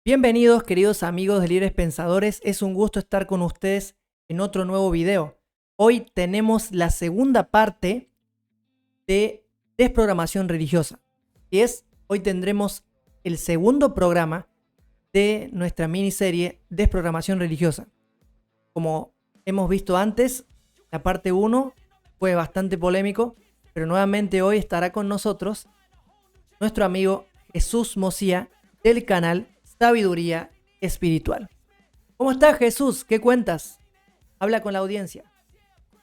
Bienvenidos, queridos amigos de Libres Pensadores. Es un gusto estar con ustedes en otro nuevo video. Hoy tenemos la segunda parte de desprogramación religiosa. Hoy tendremos el segundo programa de nuestra miniserie Desprogramación religiosa. Como hemos visto antes, la parte 1 fue bastante polémico, pero nuevamente hoy estará con nosotros nuestro amigo Jesús Mosía del canal Sabiduría Espiritual. ¿Cómo estás, Jesús? ¿Qué cuentas? Habla con la audiencia.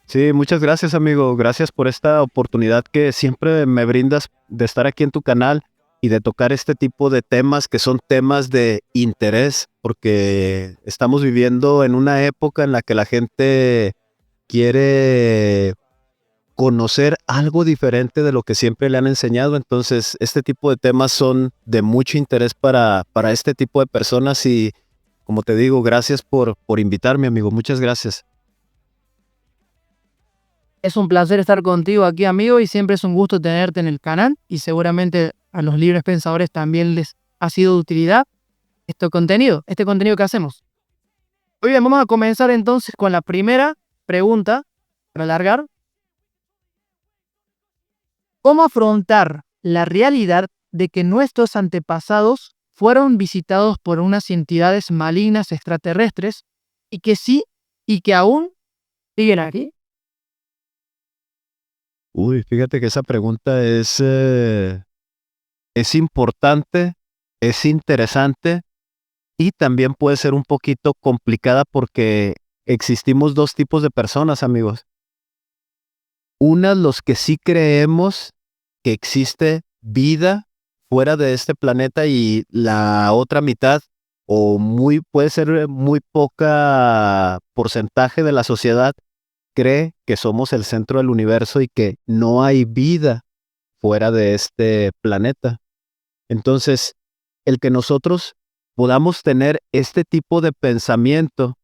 Sí, muchas gracias, amigo. Gracias por esta oportunidad que siempre me brindas de estar aquí en tu canal y de tocar este tipo de temas que son temas de interés, porque estamos viviendo en una época en la que la gente quiere conocer algo diferente de lo que siempre le han enseñado. Entonces, este tipo de temas son de mucho interés para este tipo de personas y, como te digo, gracias por invitarme, amigo. Muchas gracias. Es un placer estar contigo aquí, amigo, y siempre es un gusto tenerte en el canal y seguramente a los libres pensadores también les ha sido de utilidad este contenido que hacemos. Muy bien, vamos a comenzar entonces con la primera pregunta para alargar. ¿Cómo afrontar la realidad de que nuestros antepasados fueron visitados por unas entidades malignas extraterrestres y que aún siguen aquí? Uy, fíjate que esa pregunta es importante, es interesante y también puede ser un poquito complicada porque existimos dos tipos de personas, amigos. Una, los que sí creemos que existe vida fuera de este planeta y la otra mitad, puede ser muy poca porcentaje de la sociedad, cree que somos el centro del universo y que no hay vida fuera de este planeta. Entonces, el que nosotros podamos tener este tipo de pensamiento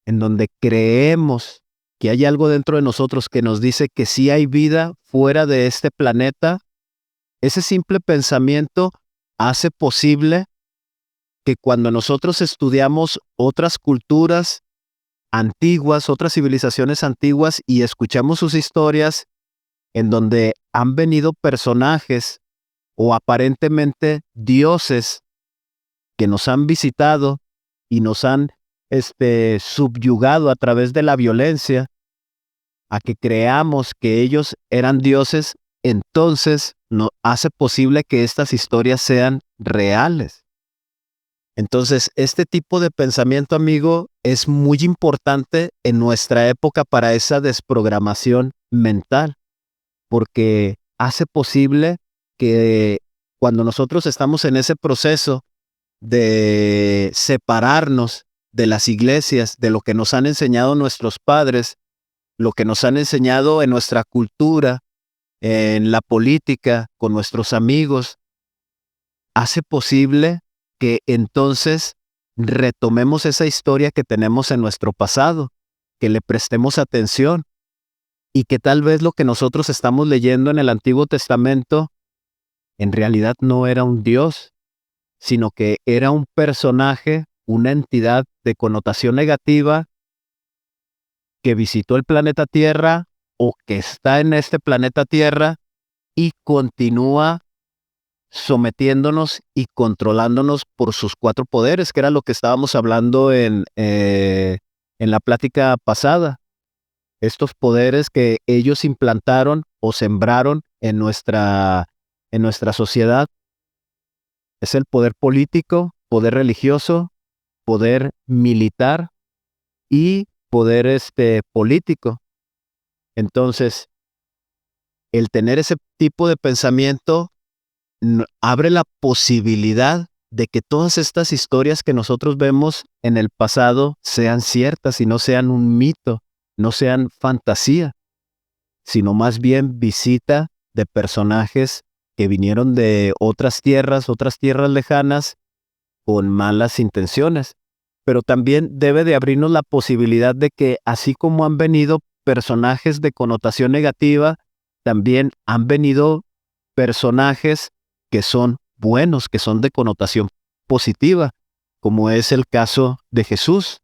en donde creemos que hay algo dentro de nosotros que nos dice que sí hay vida fuera de este planeta, ese simple pensamiento hace posible que cuando nosotros estudiamos otras culturas antiguas, otras civilizaciones antiguas y escuchamos sus historias en donde han venido personajes o aparentemente dioses que nos han visitado y nos han subyugado a través de la violencia, a que creamos que ellos eran dioses, entonces no hace posible que estas historias sean reales. Entonces, este tipo de pensamiento, amigo, es muy importante en nuestra época para esa desprogramación mental, porque hace posible que cuando nosotros estamos en ese proceso de separarnos de las iglesias, de lo que nos han enseñado nuestros padres, lo que nos han enseñado en nuestra cultura, en la política, con nuestros amigos, hace posible que entonces retomemos esa historia que tenemos en nuestro pasado, que le prestemos atención y que tal vez lo que nosotros estamos leyendo en el Antiguo Testamento en realidad no era un Dios, sino que era un personaje, una entidad de connotación negativa que visitó el planeta Tierra o que está en este planeta Tierra y continúa sometiéndonos y controlándonos por sus cuatro poderes, que era lo que estábamos hablando en la plática pasada. Estos poderes que ellos implantaron o sembraron en nuestra sociedad es el poder político, poder religioso, poder militar y poder político. Entonces, el tener ese tipo de pensamiento abre la posibilidad de que todas estas historias que nosotros vemos en el pasado sean ciertas y no sean un mito, no sean fantasía, sino más bien visita de personajes que vinieron de otras tierras lejanas, con malas intenciones. Pero también debe de abrirnos la posibilidad de que así como han venido personajes de connotación negativa, también han venido personajes que son buenos, que son de connotación positiva. como es el caso de Jesús.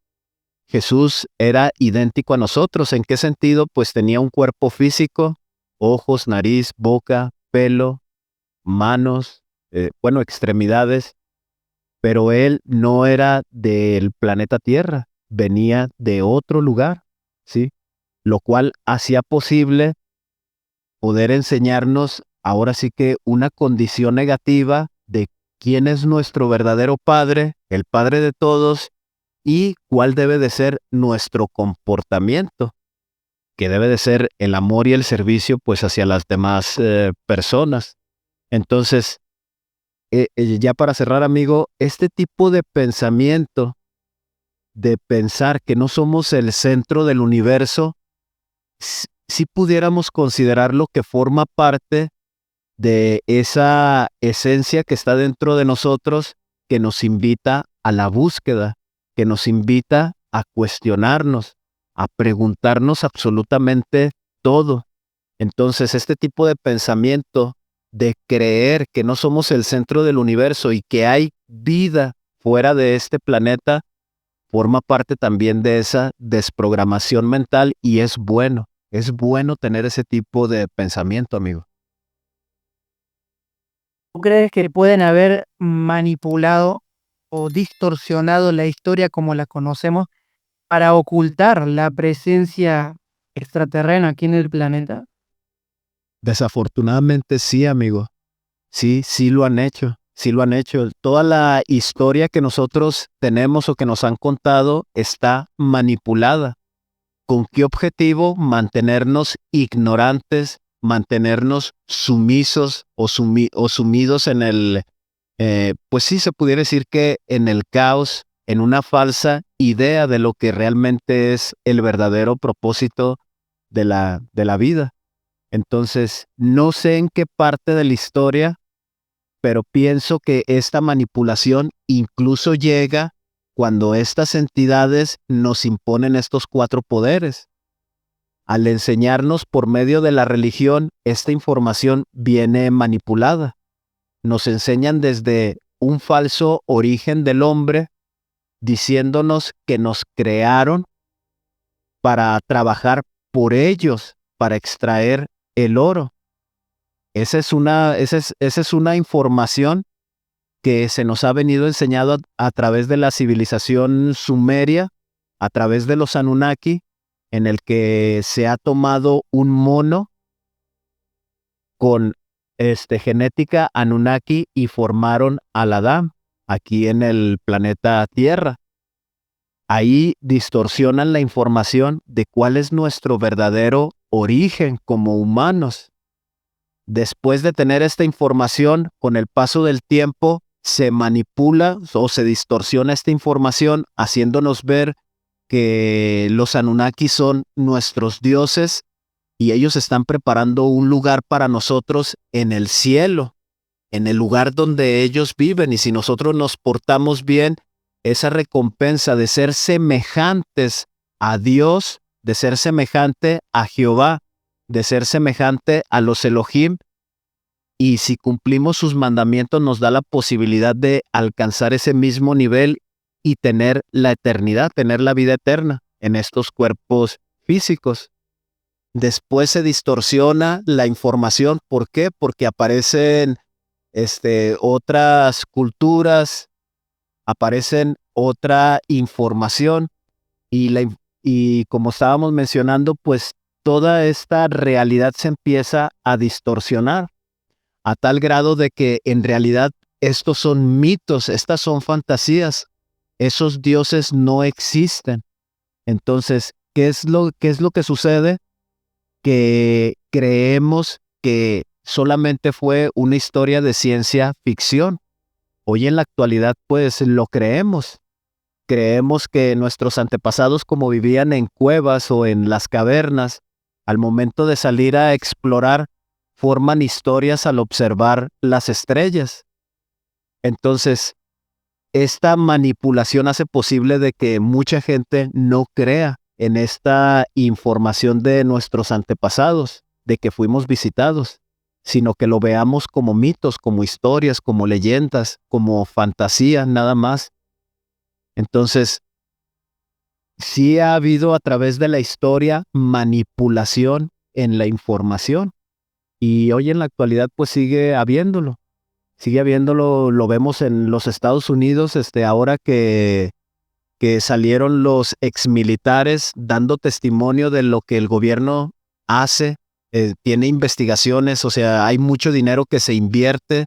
Jesús era idéntico a nosotros. ¿En qué sentido? Pues tenía un cuerpo físico, ojos, nariz, boca, pelo, manos, extremidades, pero él no era del planeta Tierra, venía de otro lugar, ¿sí? Lo cual hacía posible poder enseñarnos ahora sí que una condición negativa de quién es nuestro verdadero Padre, el Padre de todos, y cuál debe de ser nuestro comportamiento, que debe de ser el amor y el servicio pues hacia las demás personas. Entonces, ya para cerrar, amigo, este tipo de pensamiento, de pensar que no somos el centro del universo, si pudiéramos considerarlo que forma parte de esa esencia que está dentro de nosotros, que nos invita a la búsqueda, que nos invita a cuestionarnos, a preguntarnos absolutamente todo. Entonces, este tipo de pensamiento de creer que no somos el centro del universo y que hay vida fuera de este planeta, forma parte también de esa desprogramación mental y es bueno tener ese tipo de pensamiento, amigo. ¿Tú crees que pueden haber manipulado o distorsionado la historia como la conocemos para ocultar la presencia extraterrena aquí en el planeta? Desafortunadamente sí, amigo. Sí lo han hecho. Sí lo han hecho. Toda la historia que nosotros tenemos o que nos han contado está manipulada. ¿Con qué objetivo? Mantenernos ignorantes, mantenernos sumisos o sumidos en el, pues sí se pudiera decir que en el caos, en una falsa idea de lo que realmente es el verdadero propósito de la vida. Entonces, no sé en qué parte de la historia, pero pienso que esta manipulación incluso llega cuando estas entidades nos imponen estos 4 poderes. Al enseñarnos por medio de la religión, esta información viene manipulada. Nos enseñan desde un falso origen del hombre, diciéndonos que nos crearon para trabajar por ellos, para extraer el oro. Esa es una información que se nos ha venido enseñado a través de la civilización sumeria, a través de los Anunnaki, en el que se ha tomado un mono con genética Anunnaki y formaron al Adán aquí en el planeta Tierra. Ahí distorsionan la información de cuál es nuestro verdadero origen como humanos. Después de tener esta información, con el paso del tiempo, se manipula o se distorsiona esta información, haciéndonos ver que los Anunnaki son nuestros dioses y ellos están preparando un lugar para nosotros en el cielo, en el lugar donde ellos viven. Y si nosotros nos portamos bien, esa recompensa de ser semejantes a Dios, de ser semejante a Jehová, de ser semejante a los Elohim, y si cumplimos sus mandamientos nos da la posibilidad de alcanzar ese mismo nivel y tener la eternidad, tener la vida eterna en estos cuerpos físicos. Después se distorsiona la información. ¿Por qué? Porque aparecen otras culturas, aparecen otra información y como estábamos mencionando, pues toda esta realidad se empieza a distorsionar a tal grado de que en realidad estos son mitos, estas son fantasías, esos dioses no existen. Entonces, ¿qué es lo que sucede? Que creemos que solamente fue una historia de ciencia ficción. Hoy en la actualidad, pues lo creemos. Creemos que nuestros antepasados, como vivían en cuevas o en las cavernas, al momento de salir a explorar, forman historias al observar las estrellas. Entonces, esta manipulación hace posible de que mucha gente no crea en esta información de nuestros antepasados, de que fuimos visitados, sino que lo veamos como mitos, como historias, como leyendas, como fantasía, nada más. Entonces, sí ha habido a través de la historia manipulación en la información y hoy en la actualidad pues sigue habiéndolo. Lo vemos en los Estados Unidos, ahora que salieron los exmilitares dando testimonio de lo que el gobierno hace, tiene investigaciones, o sea, hay mucho dinero que se invierte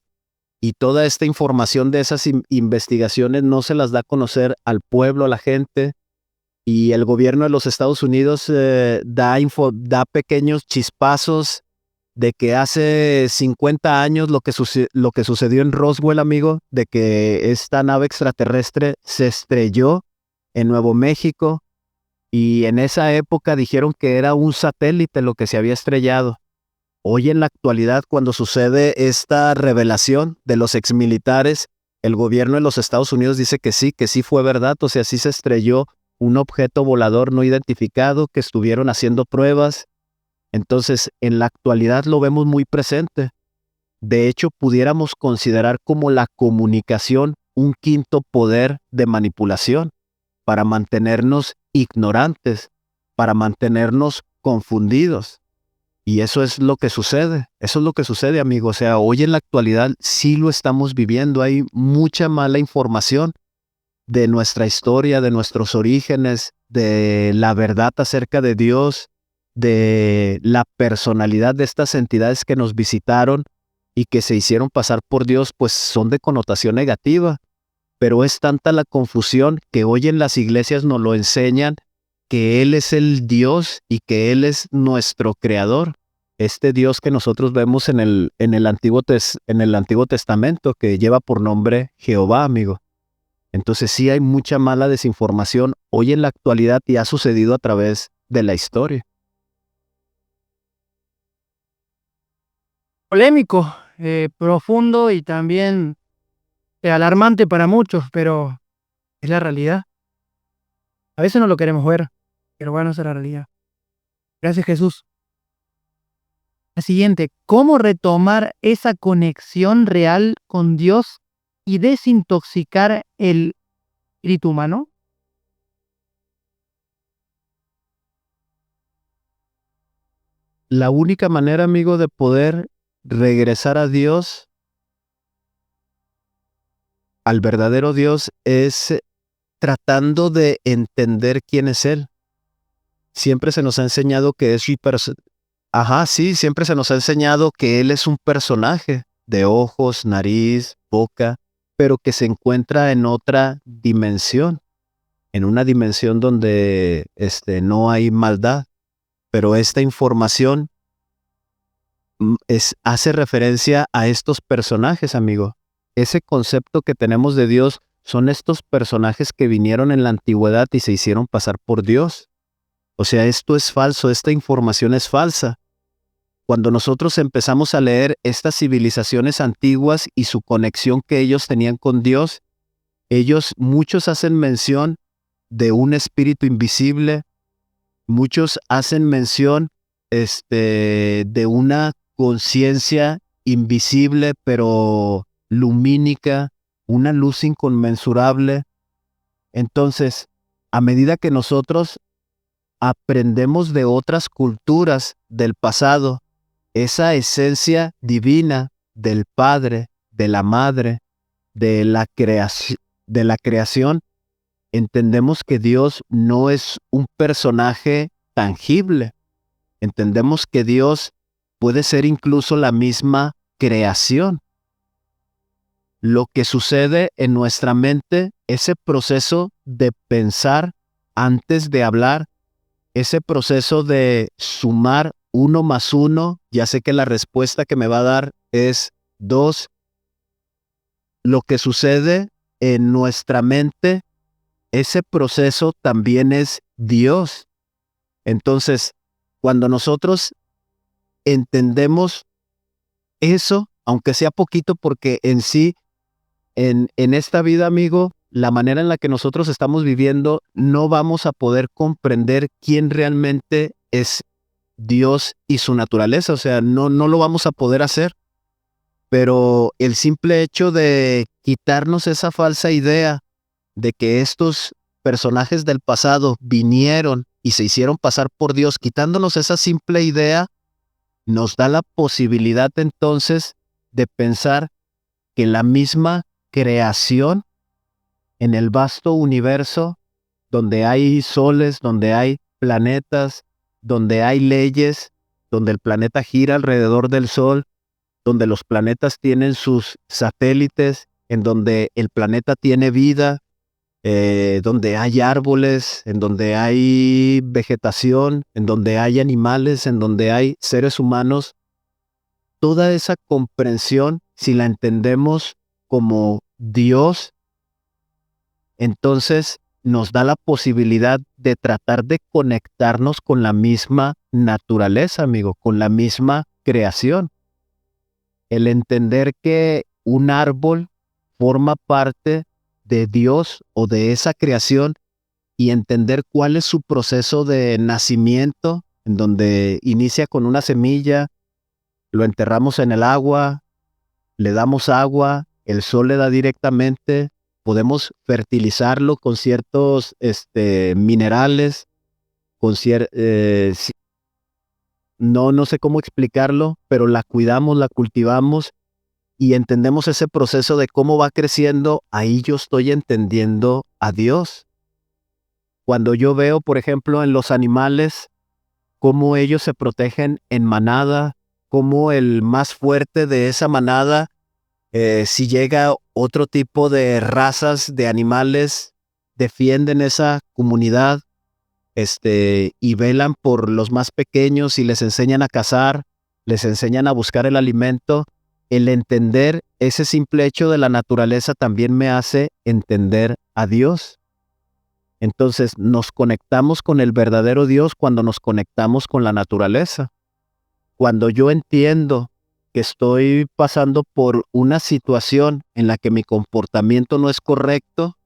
y toda esta información de esas investigaciones no se las da a conocer al pueblo, a la gente, y el gobierno de los Estados Unidos da pequeños chispazos de que hace 50 años lo que sucedió en Roswell, amigo, de que esta nave extraterrestre se estrelló en Nuevo México y en esa época dijeron que era un satélite lo que se había estrellado. Hoy en la actualidad, cuando sucede esta revelación de los exmilitares, el gobierno de los Estados Unidos dice que sí fue verdad, o sea, sí se estrelló un objeto volador no identificado, que estuvieron haciendo pruebas. Entonces, en la actualidad lo vemos muy presente. De hecho, pudiéramos considerar como la comunicación un quinto poder de manipulación para mantenernos ignorantes, para mantenernos confundidos. Y eso es lo que sucede, amigo. O sea, hoy en la actualidad sí lo estamos viviendo. Hay mucha mala información de nuestra historia, de nuestros orígenes, de la verdad acerca de Dios, de la personalidad de estas entidades que nos visitaron y que se hicieron pasar por Dios, pues son de connotación negativa. Pero es tanta la confusión que hoy en las iglesias nos lo enseñan que Él es el Dios y que Él es nuestro creador. Este Dios que nosotros vemos en el Antiguo Testamento, que lleva por nombre Jehová, amigo. Entonces sí hay mucha mala desinformación hoy en la actualidad y ha sucedido a través de la historia. Polémico, profundo y también alarmante para muchos, pero es la realidad. A veces no lo queremos ver, pero bueno, esa es la realidad. Gracias, Jesús. La siguiente, ¿cómo retomar esa conexión real con Dios y desintoxicar el espíritu humano? La única manera, amigo, de poder regresar a Dios, al verdadero Dios, es tratando de entender quién es Él. Siempre se nos ha enseñado que es siempre se nos ha enseñado que Él es un personaje de ojos, nariz, boca, pero que se encuentra en otra dimensión, en una dimensión donde no hay maldad. Pero esta información hace referencia a estos personajes, amigo. Ese concepto que tenemos de Dios son estos personajes que vinieron en la antigüedad y se hicieron pasar por Dios. O sea, esto es falso, esta información es falsa. Cuando nosotros empezamos a leer estas civilizaciones antiguas y su conexión que ellos tenían con Dios, muchos hacen mención de un espíritu invisible, muchos hacen mención de una conciencia invisible pero lumínica, una luz inconmensurable. Entonces, a medida que nosotros aprendemos de otras culturas del pasado, esa esencia divina del Padre, de la Madre, de la creación, entendemos que Dios no es un personaje tangible. Entendemos que Dios puede ser incluso la misma creación. Lo que sucede en nuestra mente, ese proceso de pensar antes de hablar, ese proceso de sumar 1 más 1, ya sé que la respuesta que me va a dar es 2. Lo que sucede en nuestra mente, ese proceso también es Dios. Entonces, cuando nosotros entendemos eso, aunque sea poquito, porque en sí, en esta vida, amigo, la manera en la que nosotros estamos viviendo, no vamos a poder comprender quién realmente es Dios y su naturaleza. O sea, no lo vamos a poder hacer. Pero el simple hecho de quitarnos esa falsa idea de que estos personajes del pasado vinieron y se hicieron pasar por Dios, quitándonos esa simple idea, nos da la posibilidad entonces de pensar que la misma creación en el vasto universo, donde hay soles, donde hay planetas, donde hay leyes, donde el planeta gira alrededor del Sol, donde los planetas tienen sus satélites, en donde el planeta tiene vida, donde hay árboles, en donde hay vegetación, en donde hay animales, en donde hay seres humanos. Toda esa comprensión, si la entendemos como Dios, entonces nos da la posibilidad de tratar de conectarnos con la misma naturaleza, amigo, con la misma creación. El entender que un árbol forma parte de Dios o de esa creación y entender cuál es su proceso de nacimiento, en donde inicia con una semilla, lo enterramos en el agua, le damos agua, el sol le da directamente, podemos fertilizarlo con ciertos minerales, con no sé cómo explicarlo, pero la cuidamos, la cultivamos y entendemos ese proceso de cómo va creciendo. Ahí yo estoy entendiendo a Dios. Cuando yo veo, por ejemplo, en los animales, cómo ellos se protegen en manada, cómo el más fuerte de esa manada, si llega otro tipo de razas de animales, defienden esa comunidad, y velan por los más pequeños y les enseñan a cazar, les enseñan a buscar el alimento. El entender ese simple hecho de la naturaleza también me hace entender a Dios. Entonces nos conectamos con el verdadero Dios cuando nos conectamos con la naturaleza. Cuando yo entiendo que estoy pasando por una situación en la que mi comportamiento no es correcto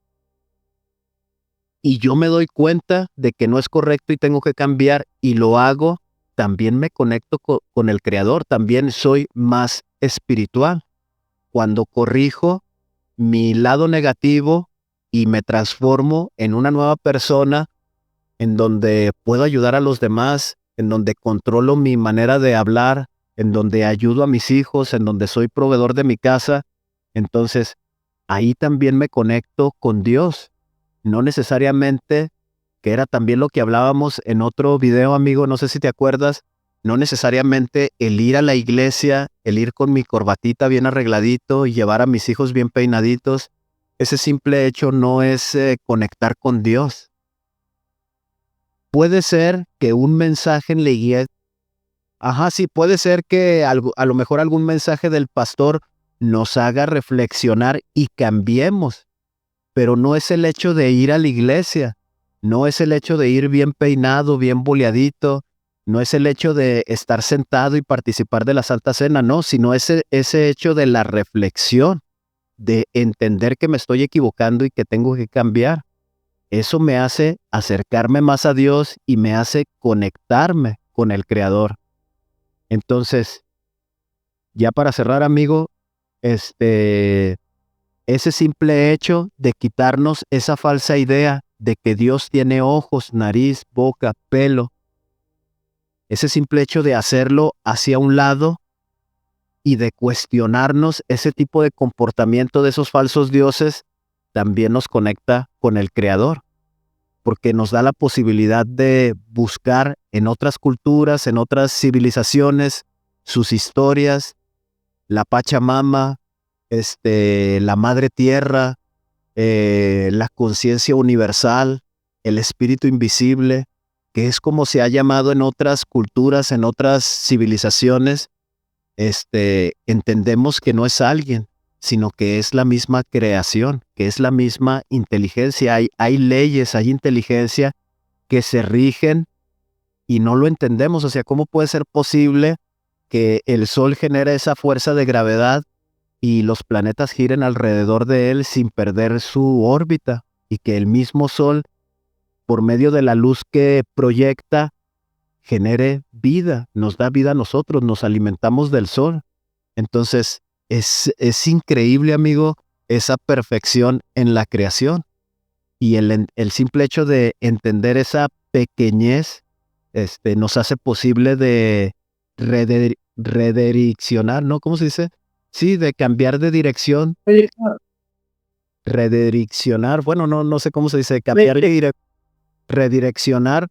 y yo me doy cuenta de que no es correcto y tengo que cambiar y lo hago, también me conecto con el Creador, también soy más espiritual. Cuando corrijo mi lado negativo y me transformo en una nueva persona en donde puedo ayudar a los demás, en donde controlo mi manera de hablar, en donde ayudo a mis hijos, en donde soy proveedor de mi casa, entonces ahí también me conecto con Dios. No necesariamente, que era también lo que hablábamos en otro video, amigo, no sé si te acuerdas, no necesariamente el ir a la iglesia, el ir con mi corbatita bien arregladito y llevar a mis hijos bien peinaditos, ese simple hecho no es conectar con Dios. Puede ser que un mensaje en la iglesia, sí, puede ser que a lo mejor algún mensaje del pastor nos haga reflexionar y cambiemos, pero no es el hecho de ir a la iglesia, no es el hecho de ir bien peinado, bien boleadito, no es el hecho de estar sentado y participar de la Santa Cena, no, sino ese hecho de la reflexión, de entender que me estoy equivocando y que tengo que cambiar. Eso me hace acercarme más a Dios y me hace conectarme con el Creador. Entonces, ya para cerrar, amigo, ese simple hecho de quitarnos esa falsa idea de que Dios tiene ojos, nariz, boca, pelo, ese simple hecho de hacerlo hacia un lado y de cuestionarnos ese tipo de comportamiento de esos falsos dioses, también nos conecta con el Creador, porque nos da la posibilidad de buscar en otras culturas, en otras civilizaciones, sus historias, la Pachamama, la Madre Tierra, la conciencia universal, el espíritu invisible, que es como se ha llamado en otras culturas, en otras civilizaciones. Entendemos que no es alguien, sino que es la misma creación, que es la misma inteligencia. Hay leyes, hay inteligencia que se rigen y no lo entendemos. O sea, ¿cómo puede ser posible que el Sol genere esa fuerza de gravedad y los planetas giren alrededor de él sin perder su órbita? Y que el mismo Sol, por medio de la luz que proyecta, genere vida, nos da vida a nosotros, nos alimentamos del Sol. Entonces, es increíble, amigo, esa perfección en la creación. Y el simple hecho de entender esa pequeñez nos hace posible de redireccionar, ¿no? ¿Cómo se dice? Sí, de cambiar de dirección, redireccionar, bueno, no sé cómo se dice, cambiar de redireccionar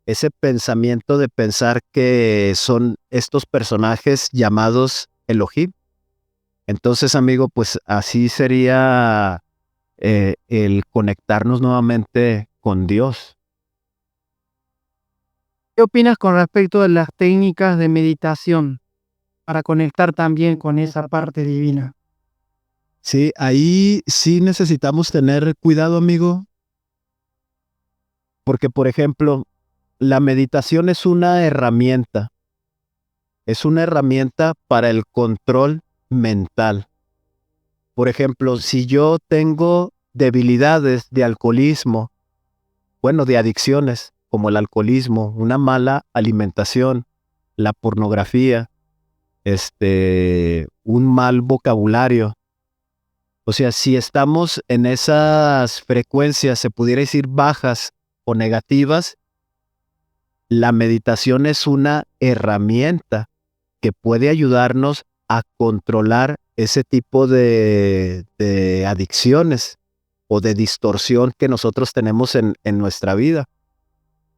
ese pensamiento de pensar que son estos personajes llamados Elohim. Entonces, amigo, pues así sería el conectarnos nuevamente con Dios. ¿Qué opinas con respecto a las técnicas de meditación para conectar también con esa parte divina? Sí, ahí sí necesitamos tener cuidado, amigo, porque, por ejemplo, la meditación es una herramienta para el control mental. Por ejemplo, si yo tengo debilidades de alcoholismo, bueno, de adicciones, como el alcoholismo, una mala alimentación, la pornografía, un mal vocabulario. O sea, si estamos en esas frecuencias, se pudiera decir bajas o negativas, la meditación es una herramienta que puede ayudarnos a controlar ese tipo de adicciones o de distorsión que nosotros tenemos en nuestra vida.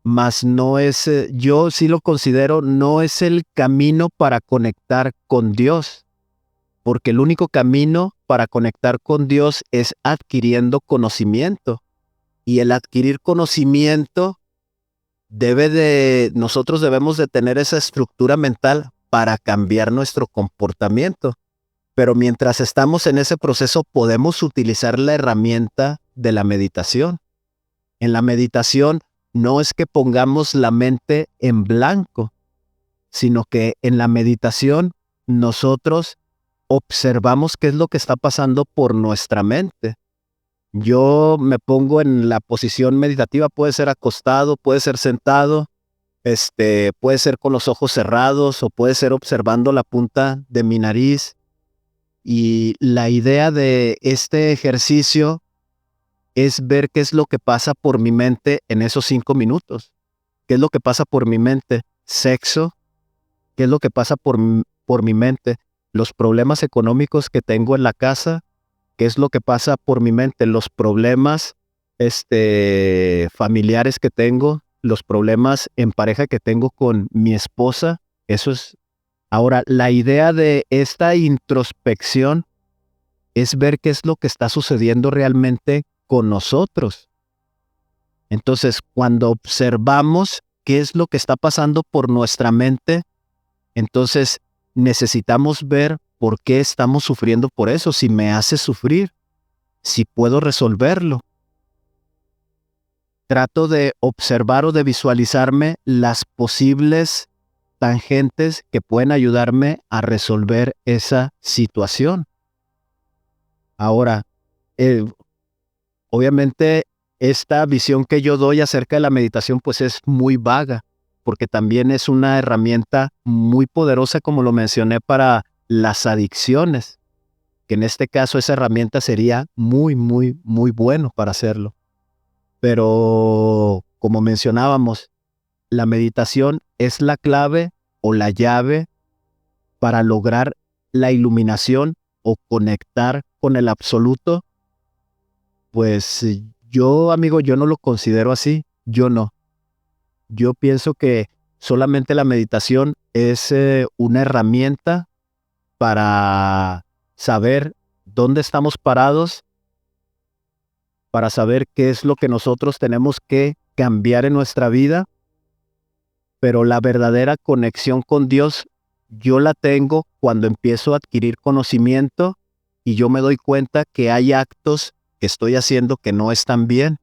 Mas no es, yo sí lo considero, no es el camino para conectar con Dios, porque el único camino para conectar con Dios es adquiriendo conocimiento. Y el adquirir conocimiento nosotros debemos de tener esa estructura mental para cambiar nuestro comportamiento. Pero mientras estamos en ese proceso, podemos utilizar la herramienta de la meditación. En la meditación no es que pongamos la mente en blanco, sino que en la meditación nosotros observamos qué es lo que está pasando por nuestra mente. Yo me pongo en la posición meditativa, puede ser acostado, puede ser sentado, puede ser con los ojos cerrados o puede ser observando la punta de mi nariz. Y la idea de este ejercicio es ver qué es lo que pasa por mi mente en esos 5 minutos. ¿Qué es lo que pasa por mi mente? Sexo. ¿Qué es lo que pasa por mi mente? Los problemas económicos que tengo en la casa. ¿Qué es lo que pasa por mi mente? Los problemas familiares que tengo, los problemas en pareja que tengo con mi esposa. Eso es. Ahora, la idea de esta introspección es ver qué es lo que está sucediendo realmente con nosotros. Entonces, cuando observamos qué es lo que está pasando por nuestra mente, entonces necesitamos ver por qué estamos sufriendo por eso, si me hace sufrir, si puedo resolverlo. Trato de observar o de visualizarme las posibles tangentes que pueden ayudarme a resolver esa situación. Ahora, obviamente esta visión que yo doy acerca de la meditación pues es muy vaga, porque también es una herramienta muy poderosa, como lo mencioné, para las adicciones, que en este caso esa herramienta sería muy, muy, muy bueno para hacerlo. Pero como mencionábamos, la meditación es la clave o la llave para lograr la iluminación o conectar con el absoluto. Pues yo, amigo, yo no lo considero así. Yo no. Yo pienso que solamente la meditación es una herramienta para saber dónde estamos parados, para saber qué es lo que nosotros tenemos que cambiar en nuestra vida, pero la verdadera conexión con Dios yo la tengo cuando empiezo a adquirir conocimiento y yo me doy cuenta que hay actos que estoy haciendo que no están bien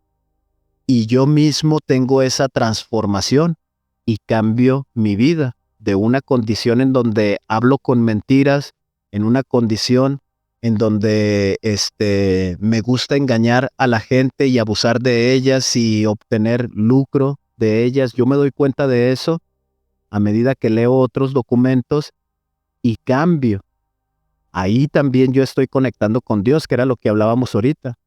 y yo mismo tengo esa transformación y cambio mi vida de una condición en donde hablo con mentiras, en una condición en donde me gusta engañar a la gente y abusar de ellas y obtener lucro de ellas. Yo me doy cuenta de eso a medida que leo otros documentos y cambio. Ahí también yo estoy conectando con Dios, que era lo que hablábamos ahorita.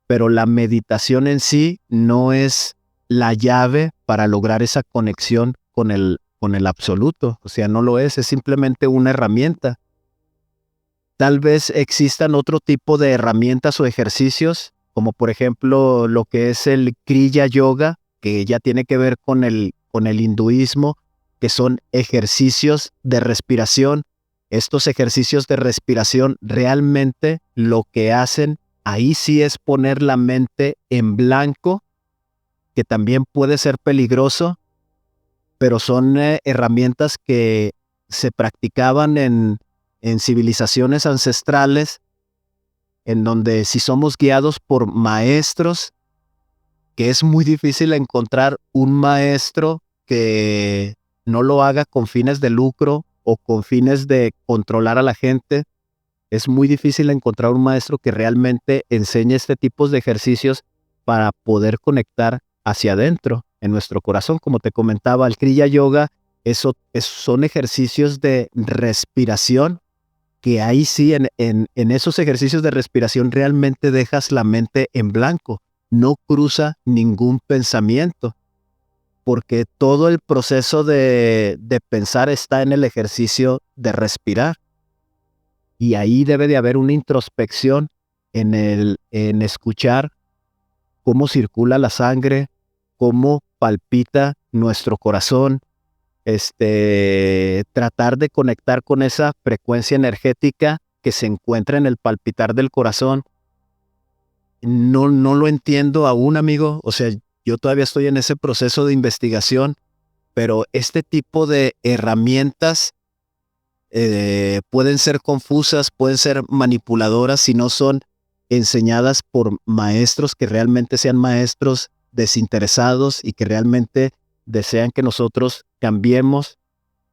pero la meditación en sí no es la llave para lograr esa conexión con el absoluto. O sea, no lo es simplemente una herramienta. Tal vez existan otro tipo de herramientas o ejercicios, como por ejemplo lo que es el Kriya Yoga, que ya tiene que ver con el hinduismo, que son ejercicios de respiración. Estos ejercicios de respiración realmente lo que hacen ahí sí es poner la mente en blanco, que también puede ser peligroso, pero son herramientas que se practicaban en civilizaciones ancestrales, en donde si somos guiados por maestros, que es muy difícil encontrar un maestro que no lo haga con fines de lucro o con fines de controlar a la gente. Es muy difícil encontrar un maestro que realmente enseñe este tipo de ejercicios para poder conectar hacia adentro, en nuestro corazón. Como te comentaba, el Kriya Yoga son ejercicios de respiración, que ahí sí, en esos ejercicios de respiración realmente dejas la mente en blanco, no cruza ningún pensamiento, porque todo el proceso de pensar está en el ejercicio de respirar. Y ahí debe de haber una introspección en escuchar cómo circula la sangre, cómo palpita nuestro corazón, tratar de conectar con esa frecuencia energética que se encuentra en el palpitar del corazón. No lo entiendo aún, amigo. O sea, yo todavía estoy en ese proceso de investigación, pero este tipo de herramientas pueden ser confusas, pueden ser manipuladoras si no son enseñadas por maestros que realmente sean maestros desinteresados y que realmente desean que nosotros cambiemos.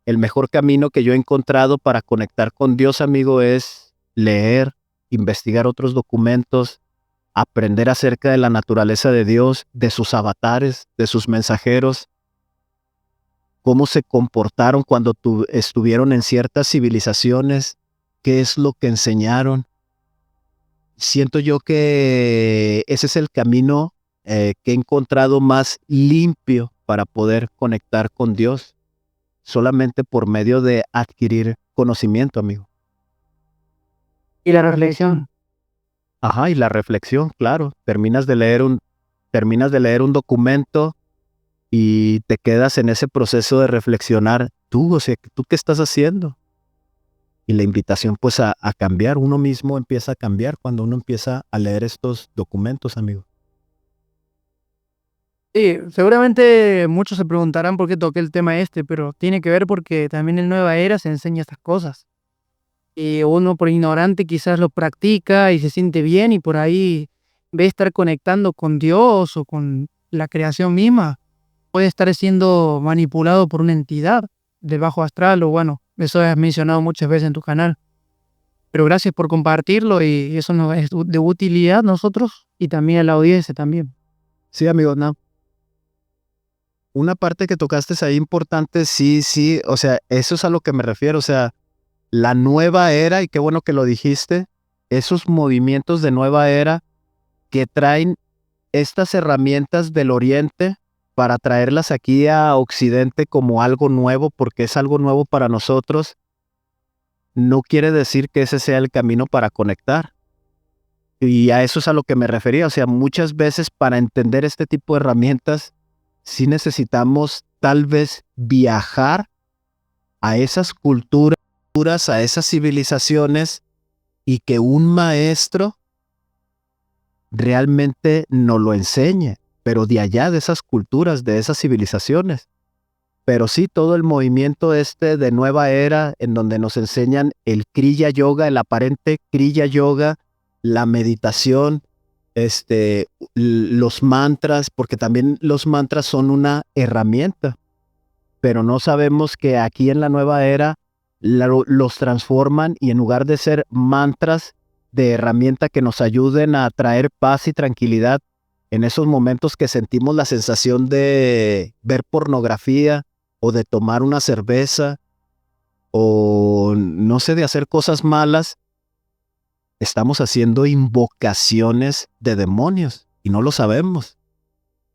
El mejor camino que yo he encontrado para conectar con Dios, amigo, es leer, investigar otros documentos, aprender acerca de la naturaleza de Dios, de sus avatares, de sus mensajeros, cómo se comportaron cuando estuvieron en ciertas civilizaciones, qué es lo que enseñaron. Siento yo que ese es el camino que he encontrado más limpio para poder conectar con Dios, solamente por medio de adquirir conocimiento, amigo. Y la reflexión. Ajá, y la reflexión, claro. Terminas de leer un documento y te quedas en ese proceso de reflexionar, o sea, ¿tú qué estás haciendo? Y la invitación pues a cambiar, uno mismo empieza a cambiar cuando uno empieza a leer estos documentos, amigo. Sí, seguramente muchos se preguntarán por qué toqué el tema pero tiene que ver porque también en Nueva Era se enseña estas cosas. Y uno por ignorante quizás lo practica y se siente bien y por ahí ve estar conectando con Dios o con la creación misma. Puede estar siendo manipulado por una entidad del bajo astral o bueno, eso has mencionado muchas veces en tu canal. Pero gracias por compartirlo y eso nos es de utilidad a nosotros y también a la audiencia también. Sí, amigo, no. Una parte que tocaste ahí importante, sí, o sea, eso es a lo que me refiero, o sea, la nueva era, y qué bueno que lo dijiste, esos movimientos de nueva era que traen estas herramientas del Oriente para traerlas aquí a Occidente como algo nuevo, porque es algo nuevo para nosotros, no quiere decir que ese sea el camino para conectar. Y a eso es a lo que me refería, o sea, muchas veces para entender este tipo de herramientas, sí necesitamos tal vez viajar a esas culturas, a esas civilizaciones y que un maestro realmente nos lo enseñe, pero de allá, de esas culturas, de esas civilizaciones. Pero sí, todo el movimiento de nueva era, en donde nos enseñan el Kriya Yoga, el aparente Kriya Yoga, la meditación, los mantras, porque también los mantras son una herramienta, pero no sabemos que aquí en la nueva era los transforman y en lugar de ser mantras de herramienta que nos ayuden a traer paz y tranquilidad en esos momentos que sentimos la sensación de ver pornografía o de tomar una cerveza o no sé, de hacer cosas malas, estamos haciendo invocaciones de demonios y no lo sabemos.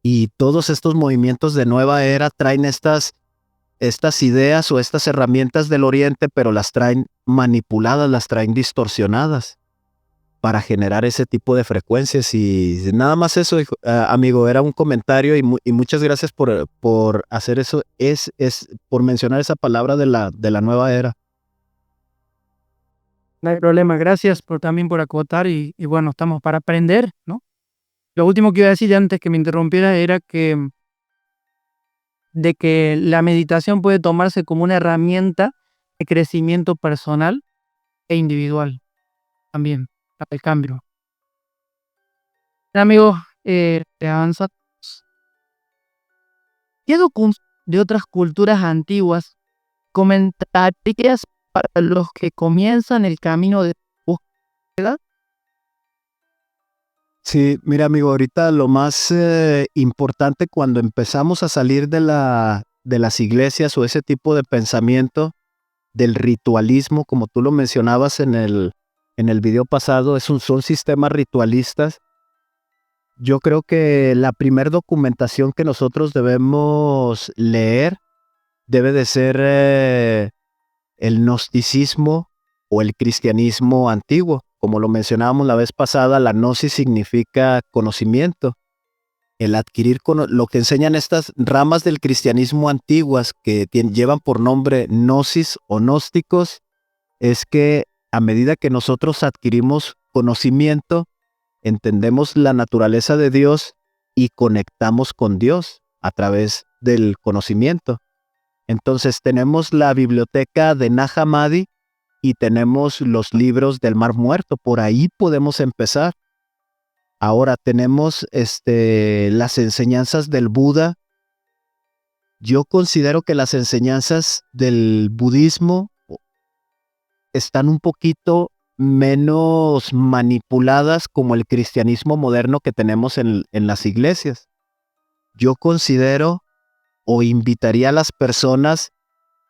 Y todos estos movimientos de nueva era traen estas ideas o estas herramientas del Oriente, pero las traen manipuladas, las traen distorsionadas para generar ese tipo de frecuencias. Y nada más eso, amigo, era un comentario y muchas gracias por hacer eso, por mencionar esa palabra de la nueva era. No hay problema, gracias también por acotar y bueno, estamos para aprender, ¿no? Lo último que iba a decir antes que me interrumpiera era de que la meditación puede tomarse como una herramienta de crecimiento personal e individual también, para el cambio. Amigos, avanzamos. ¿Qué documentos de otras culturas antiguas comentarías para los que comienzan el camino de búsqueda? Sí, mira, amigo, ahorita lo más importante cuando empezamos a salir de las iglesias o ese tipo de pensamiento del ritualismo, como tú lo mencionabas en el video pasado, son sistemas ritualistas. Yo creo que la primer documentación que nosotros debemos leer debe de ser el gnosticismo o el cristianismo antiguo. Como lo mencionábamos la vez pasada, la gnosis significa conocimiento. El adquirir lo que enseñan estas ramas del cristianismo antiguas que llevan por nombre gnosis o gnósticos, es que a medida que nosotros adquirimos conocimiento, entendemos la naturaleza de Dios y conectamos con Dios a través del conocimiento. Entonces tenemos la biblioteca de Nag Hammadi y tenemos los libros del Mar Muerto. Por ahí podemos empezar. Ahora tenemos las enseñanzas del Buda. Yo considero que las enseñanzas del budismo están un poquito menos manipuladas como el cristianismo moderno que tenemos en las iglesias. Yo considero o invitaría a las personas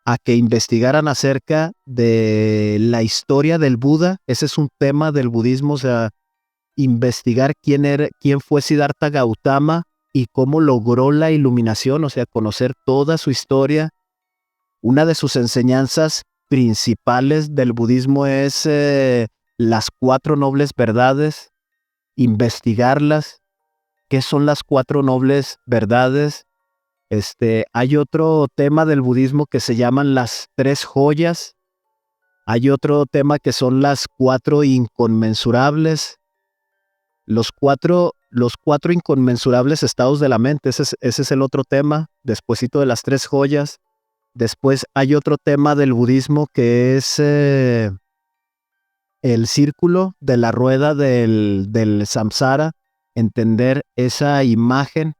a que investigaran acerca de la historia del Buda. Ese es un tema del budismo, o sea, investigar quién fue Siddhartha Gautama y cómo logró la iluminación, o sea, conocer toda su historia. Una de sus enseñanzas principales del budismo es las 4 nobles verdades, investigarlas. ¿Qué son las 4 nobles verdades? Hay otro tema del budismo que se llaman las 3 joyas. Hay otro tema que son las 4 inconmensurables. Los cuatro inconmensurables estados de la mente, ese es el otro tema, despuesito de las 3 joyas. Después hay otro tema del budismo que es el círculo de la rueda del samsara, entender esa imagen.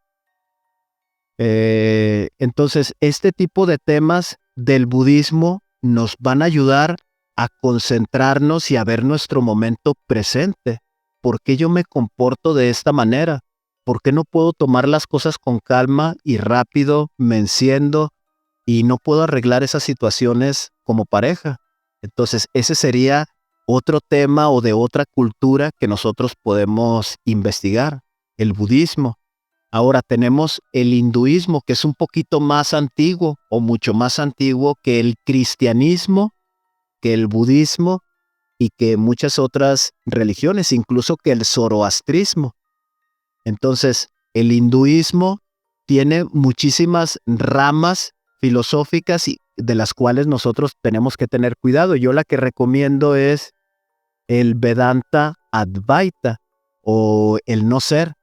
Entonces, este tipo de temas del budismo nos van a ayudar a concentrarnos y a ver nuestro momento presente. ¿Por qué yo me comporto de esta manera? ¿Por qué no puedo tomar las cosas con calma y rápido, me enciendo y no puedo arreglar esas situaciones como pareja? Entonces, ese sería otro tema o de otra cultura que nosotros podemos investigar, el budismo. Ahora tenemos el hinduismo, que es un poquito más antiguo o mucho más antiguo que el cristianismo, que el budismo y que muchas otras religiones, incluso que el zoroastrismo. Entonces, el hinduismo tiene muchísimas ramas filosóficas y de las cuales nosotros tenemos que tener cuidado. Yo la que recomiendo es el Vedanta Advaita o el no ser.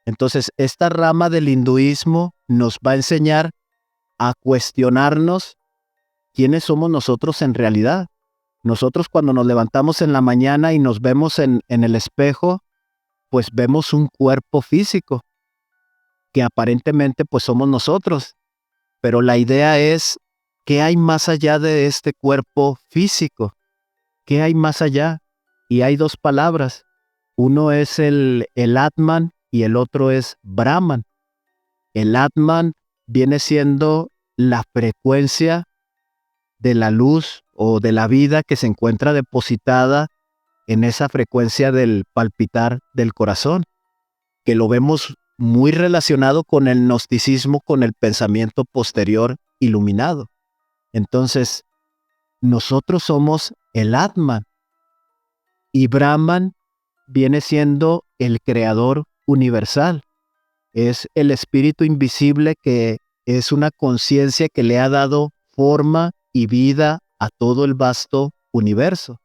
Entonces, esta rama del hinduismo nos va a enseñar a cuestionarnos quiénes somos nosotros en realidad. Nosotros cuando nos levantamos en la mañana y nos vemos en el espejo, pues vemos un cuerpo físico que aparentemente pues somos nosotros. Pero la idea es, ¿qué hay más allá de este cuerpo físico? ¿Qué hay más allá? Y hay 2 palabras. Uno es el Atman y el otro es Brahman. El Atman viene siendo la frecuencia de la luz o de la vida que se encuentra depositada en esa frecuencia del palpitar del corazón, que lo vemos muy relacionado con el gnosticismo, con el pensamiento posterior iluminado. Entonces, nosotros somos el Atman y Brahman viene siendo el creador universal. Es el espíritu invisible que es una conciencia que le ha dado forma y vida a todo el vasto universo.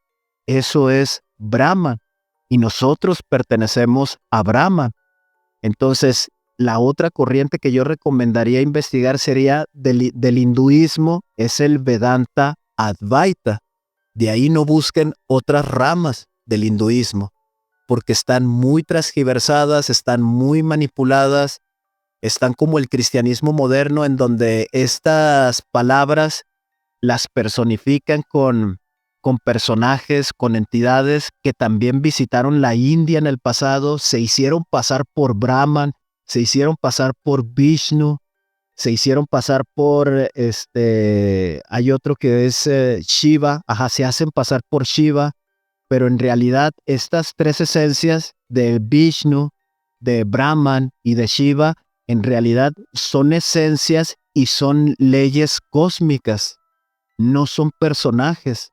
Eso es Brahman y nosotros pertenecemos a Brahman. Entonces, la otra corriente que yo recomendaría investigar sería del hinduismo, es el Vedanta Advaita. De ahí no busquen otras ramas del hinduismo, porque están muy transgiversadas, están muy manipuladas, están como el cristianismo moderno, en donde estas palabras las personifican con personajes, con entidades que también visitaron la India en el pasado, se hicieron pasar por Brahman, se hicieron pasar por Vishnu, se hicieron pasar por, hay otro que es Shiva, se hacen pasar por Shiva, pero en realidad estas tres esencias de Vishnu, de Brahman y de Shiva, en realidad son esencias y son leyes cósmicas, no son personajes.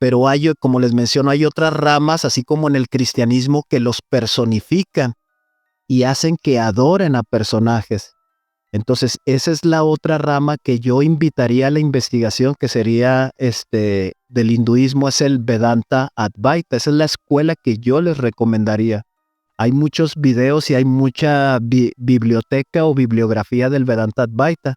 Pero hay, como les menciono, hay otras ramas, así como en el cristianismo, que los personifican y hacen que adoren a personajes. Entonces, esa es la otra rama que yo invitaría a la investigación, que sería del hinduismo, es el Vedanta Advaita. Esa es la escuela que yo les recomendaría. Hay muchos videos y hay mucha biblioteca o bibliografía del Vedanta Advaita.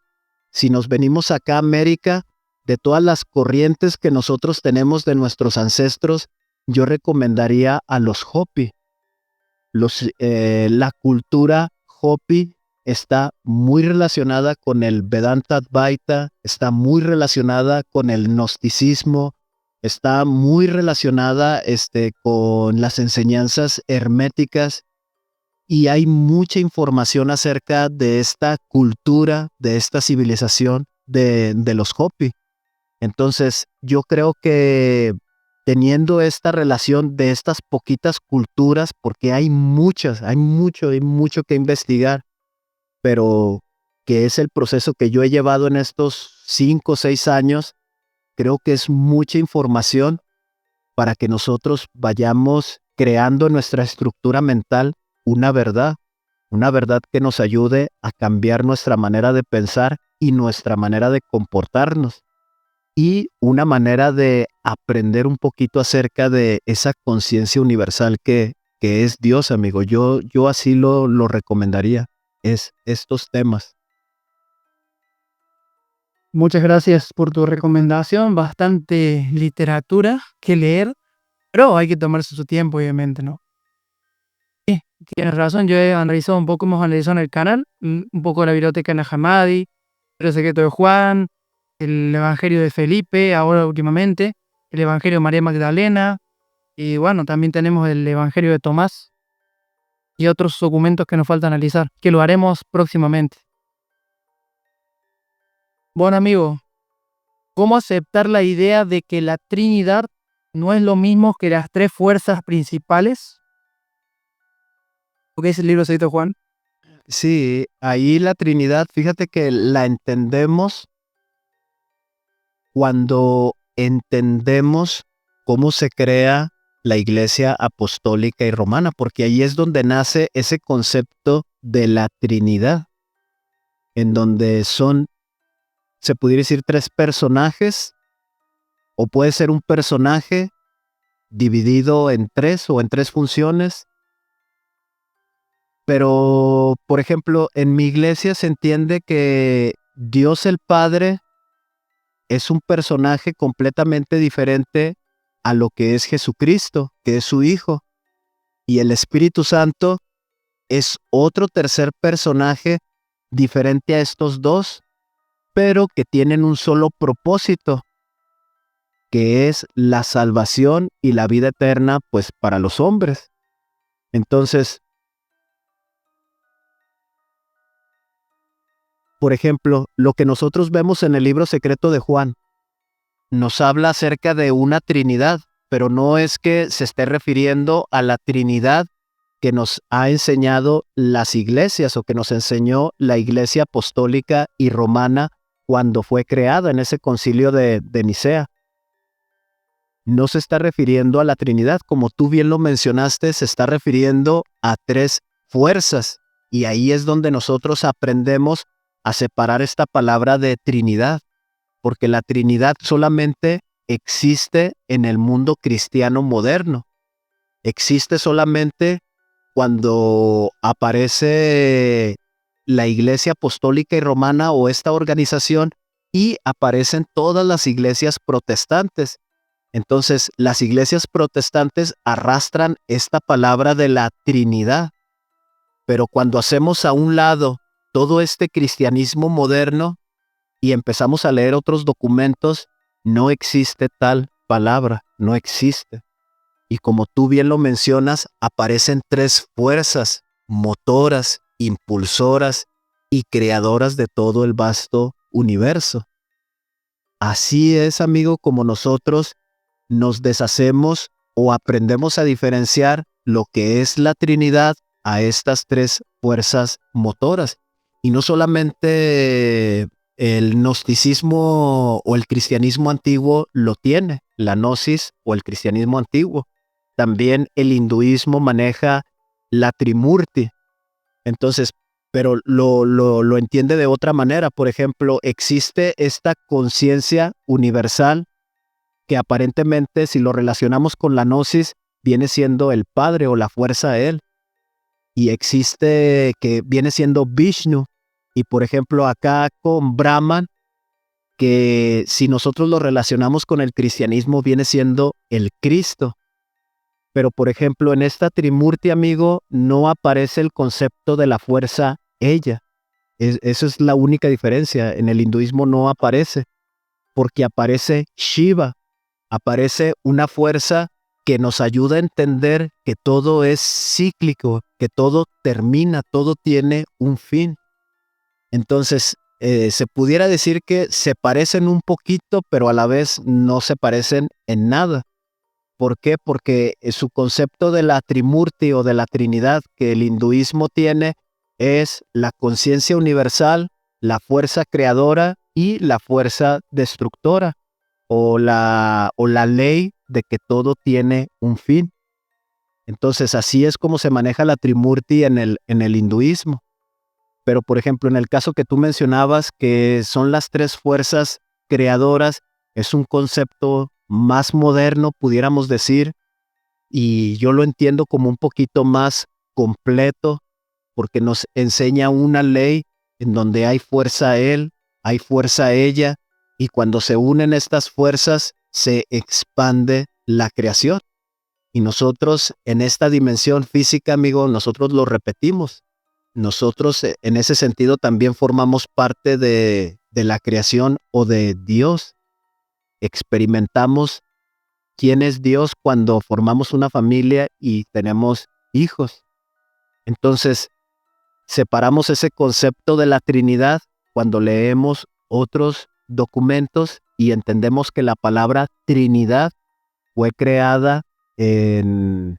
Si nos venimos acá a América, de todas las corrientes que nosotros tenemos de nuestros ancestros, yo recomendaría a los Hopi. La cultura Hopi está muy relacionada con el Vedanta Advaita, está muy relacionada con el gnosticismo, está muy relacionada con las enseñanzas herméticas, y hay mucha información acerca de esta cultura, de esta civilización de los Hopi. Entonces, yo creo que teniendo esta relación de estas poquitas culturas, porque hay mucho que investigar, pero que es el proceso que yo he llevado en estos 5 o 6 años, creo que es mucha información para que nosotros vayamos creando en nuestra estructura mental una verdad que nos ayude a cambiar nuestra manera de pensar y nuestra manera de comportarnos, y una manera de aprender un poquito acerca de esa conciencia universal que es Dios, amigo. Yo así lo recomendaría, es estos temas. Muchas gracias por tu recomendación. Bastante literatura que leer, pero hay que tomarse su tiempo, obviamente, ¿no? Sí, tienes razón. Yo he analizado un poco, hemos analizado en el canal, un poco la biblioteca Nag Hammadi, el secreto de Juan, el Evangelio de Felipe, ahora últimamente, el Evangelio de María Magdalena, y bueno, también tenemos el Evangelio de Tomás y otros documentos que nos falta analizar, que lo haremos próximamente. Bueno, amigo, ¿cómo aceptar la idea de que la Trinidad no es lo mismo que las tres fuerzas principales? ¿Qué es el libro secreto de Juan? Sí, ahí la Trinidad, fíjate que la entendemos cuando entendemos cómo se crea la Iglesia Apostólica y Romana, porque ahí es donde nace ese concepto de la Trinidad, en donde se pudiera decir, 3 personajes, o puede ser un personaje dividido en 3 o en 3 funciones. Pero, por ejemplo, en mi iglesia se entiende que Dios el Padre es un personaje completamente diferente a lo que es Jesucristo, que es su Hijo. Y el Espíritu Santo es otro tercer personaje diferente a estos dos, pero que tienen un solo propósito, que es la salvación y la vida eterna, pues, para los hombres. Entonces, por ejemplo, lo que nosotros vemos en el libro secreto de Juan nos habla acerca de una Trinidad, pero no es que se esté refiriendo a la Trinidad que nos ha enseñado las iglesias o que nos enseñó la Iglesia Apostólica y Romana cuando fue creada en ese concilio de Nicea. No se está refiriendo a la Trinidad, como tú bien lo mencionaste, se está refiriendo a tres fuerzas. Y ahí es donde nosotros aprendemos a separar esta palabra de Trinidad, porque la Trinidad solamente existe en el mundo cristiano moderno. Existe solamente cuando aparece la Iglesia Apostólica y Romana o esta organización y aparecen todas las iglesias protestantes. Entonces, las iglesias protestantes arrastran esta palabra de la Trinidad, pero cuando hacemos a un lado todo este cristianismo moderno y empezamos a leer otros documentos, no existe tal palabra, no existe. Y como tú bien lo mencionas, aparecen tres fuerzas motoras, impulsoras y creadoras de todo el vasto universo. Así es, amigo, como nosotros nos deshacemos o aprendemos a diferenciar lo que es la Trinidad a estas tres fuerzas motoras. Y no solamente el gnosticismo o el cristianismo antiguo lo tiene, la gnosis o el cristianismo antiguo. También el hinduismo maneja la Trimurti. Entonces, pero lo entiende de otra manera. Por ejemplo, existe esta conciencia universal que aparentemente, si lo relacionamos con la gnosis, viene siendo el Padre o la fuerza de Él. Y existe que viene siendo Vishnu. Y por ejemplo, acá con Brahman, que si nosotros lo relacionamos con el cristianismo, viene siendo el Cristo. Pero por ejemplo, en esta Trimurti, amigo, no aparece el concepto de la fuerza ella. Esa es la única diferencia. En el hinduismo no aparece, porque aparece Shiva. Aparece una fuerza que nos ayuda a entender que todo es cíclico, que todo termina, todo tiene un fin. Entonces, se pudiera decir que se parecen un poquito, pero a la vez no se parecen en nada. ¿Por qué? Porque su concepto de la Trimurti o de la Trinidad que el hinduismo tiene es la conciencia universal, la fuerza creadora y la fuerza destructora, o la ley de que todo tiene un fin. Entonces, así es como se maneja la Trimurti en el hinduismo. Pero, por ejemplo, en el caso que tú mencionabas, que son las tres fuerzas creadoras, es un concepto más moderno, pudiéramos decir, y yo lo entiendo como un poquito más completo, porque nos enseña una ley en donde hay fuerza él, hay fuerza ella, y cuando se unen estas fuerzas, se expande la creación. Y nosotros en esta dimensión física, amigo, nosotros lo repetimos. Nosotros en ese sentido también formamos parte de la creación o de Dios. Experimentamos quién es Dios cuando formamos una familia y tenemos hijos. Entonces, separamos ese concepto de la Trinidad cuando leemos otros documentos y entendemos que la palabra Trinidad fue creada en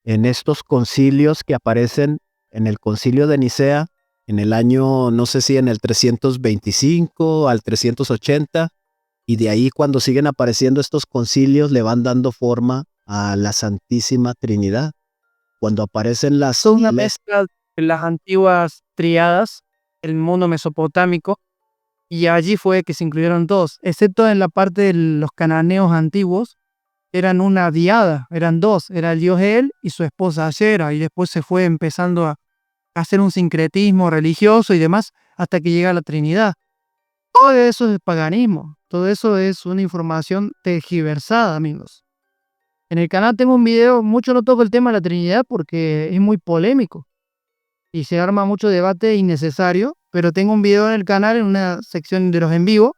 estos concilios que aparecen en el concilio de Nicea, en el año, no sé si en el 325 al 380, y de ahí cuando siguen apareciendo estos concilios le van dando forma a la Santísima Trinidad. Cuando aparecen las... Es una mezcla de las antiguas triadas, el mundo mesopotámico, y allí fue que se incluyeron dos, excepto en la parte de los cananeos antiguos, eran una diada, eran dos, era el dios él y su esposa Ashera, y después se fue empezando a hacer un sincretismo religioso y demás, hasta que llega la Trinidad. Todo eso es paganismo, todo eso es una información tergiversada, amigos. En el canal tengo un video, mucho no toco el tema de la Trinidad porque es muy polémico y se arma mucho debate innecesario, pero tengo un video en el canal, en una sección de los en vivo,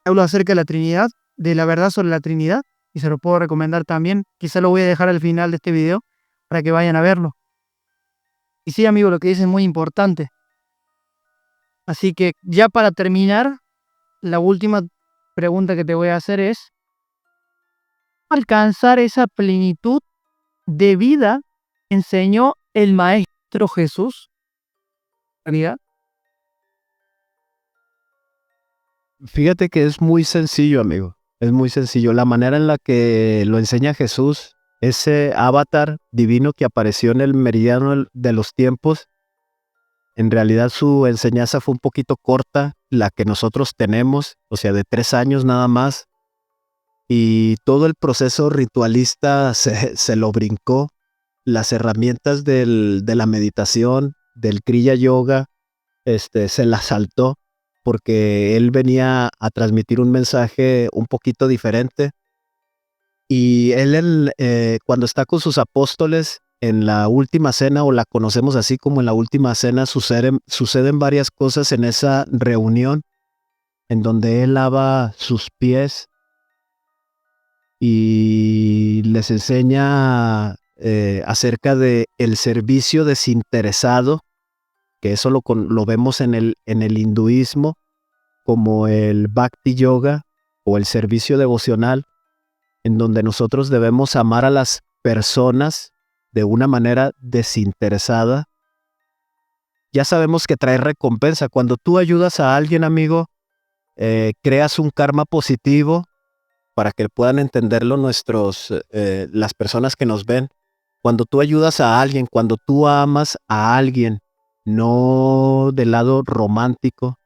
hablo acerca de la Trinidad, de la verdad sobre la Trinidad, y se lo puedo recomendar también. Quizá lo voy a dejar al final de este video para que vayan a verlo. Y sí, amigo, lo que dice es muy importante. Así que ya para terminar, la última pregunta que te voy a hacer es, alcanzar esa plenitud de vida que enseñó el Maestro Jesús. ¿Realidad? Fíjate que es muy sencillo, amigo. Es muy sencillo. La manera en la que lo enseña Jesús, ese avatar divino que apareció en el meridiano de los tiempos, en realidad su enseñanza fue un poquito corta, la que nosotros tenemos, o sea, de 3 años nada más. Y todo el proceso ritualista se lo brincó. Las herramientas de la meditación, del Kriya Yoga, se las saltó porque él venía a transmitir un mensaje un poquito diferente. Y él, cuando está con sus apóstoles en la última cena, o la conocemos así como en la última cena, suceden varias cosas en esa reunión, en donde él lava sus pies y les enseña acerca de el servicio desinteresado, que eso lo vemos en el hinduismo como el Bhakti Yoga o el servicio devocional, en donde nosotros debemos amar a las personas de una manera desinteresada. Ya sabemos que trae recompensa. Cuando tú ayudas a alguien, amigo, creas un karma positivo, para que puedan entenderlo las personas que nos ven. Cuando tú ayudas a alguien, cuando tú amas a alguien, no del lado romántico,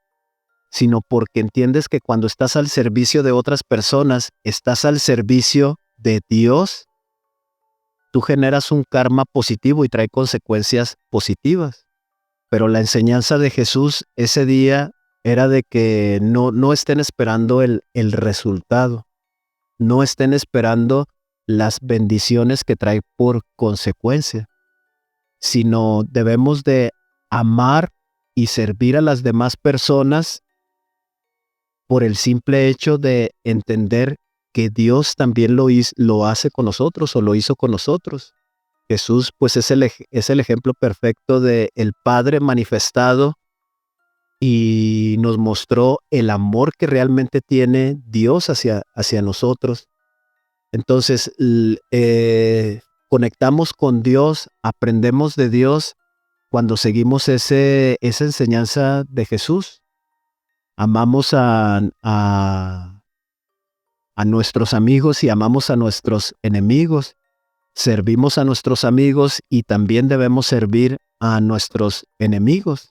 sino porque entiendes que cuando estás al servicio de otras personas, estás al servicio de Dios, tú generas un karma positivo y trae consecuencias positivas. Pero la enseñanza de Jesús ese día era de que no estén esperando el resultado, no estén esperando las bendiciones que trae por consecuencia, sino debemos de amar y servir a las demás personas por el simple hecho de entender que Dios también lo hace con nosotros, o lo hizo con nosotros. Jesús pues es el ejemplo perfecto de el Padre manifestado, y nos mostró el amor que realmente tiene Dios hacia nosotros. Entonces, conectamos con Dios, aprendemos de Dios cuando seguimos esa enseñanza de Jesús. Amamos a nuestros amigos y amamos a nuestros enemigos. Servimos a nuestros amigos y también debemos servir a nuestros enemigos.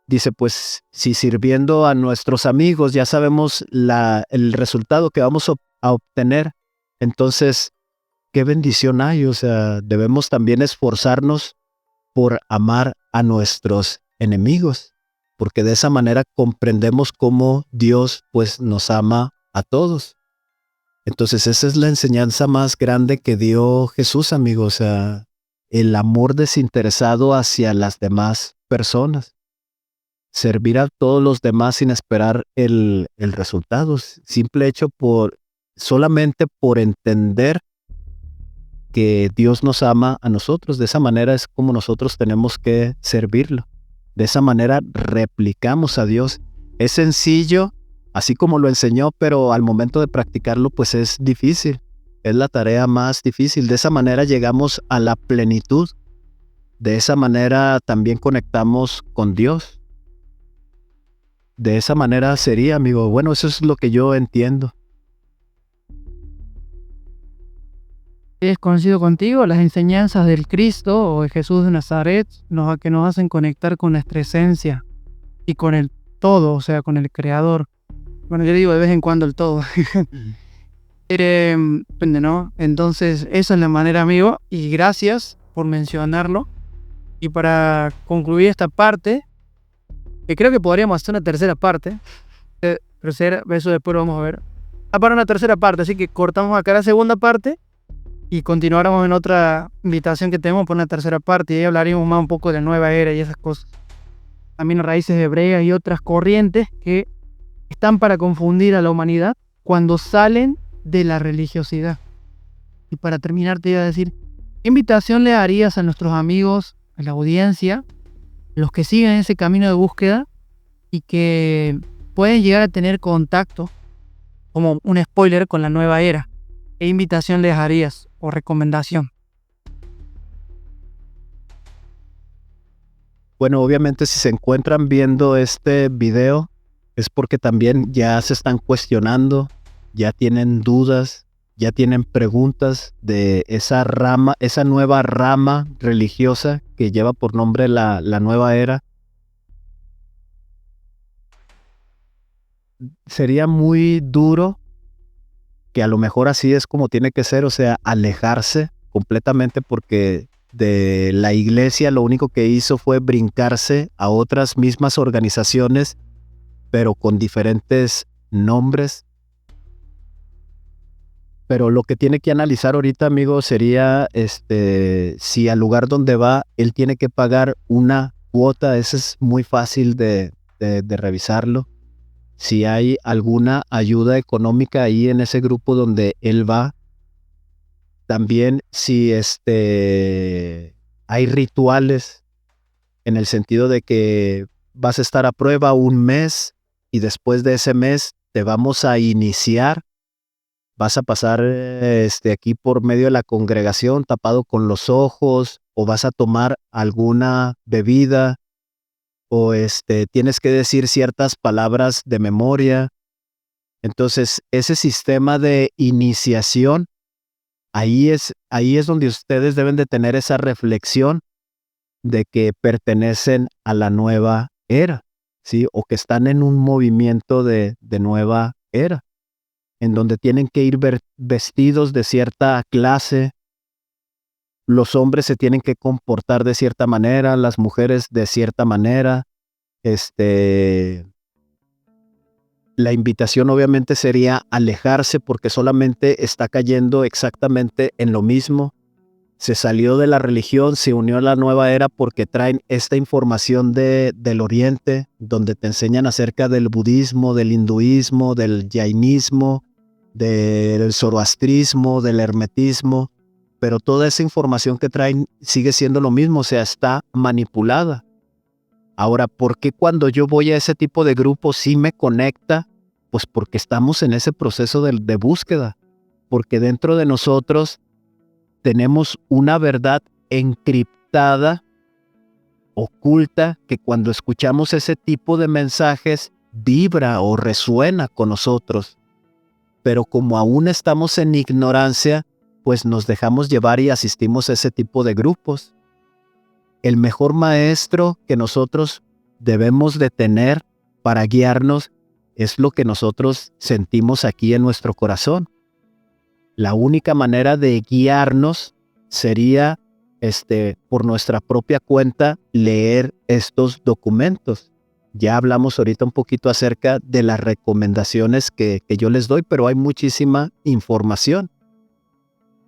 Dice, pues, si sirviendo a nuestros amigos ya sabemos el resultado que vamos a obtener, entonces, ¿qué bendición hay? O sea, debemos también esforzarnos por amar a nuestros enemigos, porque de esa manera comprendemos cómo Dios, pues, nos ama a todos. Entonces, esa es la enseñanza más grande que dio Jesús, amigos, o sea, el amor desinteresado hacia las demás personas. Servir a todos los demás sin esperar el resultado, simple hecho solamente por entender que Dios nos ama a nosotros. De esa manera es como nosotros tenemos que servirlo. De esa manera replicamos a Dios. Es sencillo, así como lo enseñó, pero al momento de practicarlo, pues es difícil. Es la tarea más difícil. De esa manera llegamos a la plenitud. De esa manera también conectamos con Dios. De esa manera sería, amigo. Bueno, eso es lo que yo entiendo. Coincido contigo, las enseñanzas del Cristo o de Jesús de Nazaret que nos hacen conectar con nuestra esencia y con el todo, o sea, con el Creador. Bueno, yo digo de vez en cuando el todo. Depende, ¿no? Entonces, esa es la manera, amigo, y gracias por mencionarlo. Y para concluir esta parte, que creo que podríamos hacer una tercera parte, eso después lo vamos a ver. Para una tercera parte, así que cortamos acá la segunda parte y continuaremos en otra invitación que tenemos por una tercera parte, y ahí hablaremos más un poco de la nueva era y esas cosas. También raíces hebreas y otras corrientes que están para confundir a la humanidad cuando salen de la religiosidad. Y para terminar te iba a decir, ¿qué invitación le harías a nuestros amigos, a la audiencia, los que siguen ese camino de búsqueda y que pueden llegar a tener contacto, como un spoiler, con la nueva era? ¿Qué invitación les harías o recomendación? Bueno, obviamente si se encuentran viendo este video es porque también ya se están cuestionando, ya tienen dudas, ya tienen preguntas de esa rama, esa nueva rama religiosa que lleva por nombre la nueva era. Sería muy duro que a lo mejor así es como tiene que ser, o sea, alejarse completamente porque de la iglesia lo único que hizo fue brincarse a otras mismas organizaciones, pero con diferentes nombres. Pero lo que tiene que analizar ahorita, amigo, sería si al lugar donde va, él tiene que pagar una cuota. Eso es muy fácil de revisarlo. Si hay alguna ayuda económica ahí en ese grupo donde él va. También si hay rituales en el sentido de que vas a estar a prueba un mes y después de ese mes te vamos a iniciar. Vas a pasar aquí por medio de la congregación tapado con los ojos, o vas a tomar alguna bebida, o tienes que decir ciertas palabras de memoria. Entonces, ese sistema de iniciación, ahí es donde ustedes deben de tener esa reflexión de que pertenecen a la nueva era, ¿sí? O que están en un movimiento de nueva era, en donde tienen que ir vestidos de cierta clase. Los hombres se tienen que comportar de cierta manera, las mujeres de cierta manera. La invitación obviamente sería alejarse porque solamente está cayendo exactamente en lo mismo. Se salió de la religión, se unió a la nueva era porque traen esta información del Oriente, donde te enseñan acerca del budismo, del hinduismo, del jainismo, del zoroastrismo, del hermetismo, pero toda esa información que traen sigue siendo lo mismo, o sea, está manipulada. Ahora, ¿por qué cuando yo voy a ese tipo de grupos sí me conecta? Pues porque estamos en ese proceso de búsqueda, porque dentro de nosotros tenemos una verdad encriptada, oculta, que cuando escuchamos ese tipo de mensajes vibra o resuena con nosotros. Pero como aún estamos en ignorancia, pues nos dejamos llevar y asistimos a ese tipo de grupos. El mejor maestro que nosotros debemos de tener para guiarnos es lo que nosotros sentimos aquí en nuestro corazón. La única manera de guiarnos sería por nuestra propia cuenta leer estos documentos. Ya hablamos ahorita un poquito acerca de las recomendaciones que yo les doy, pero hay muchísima información.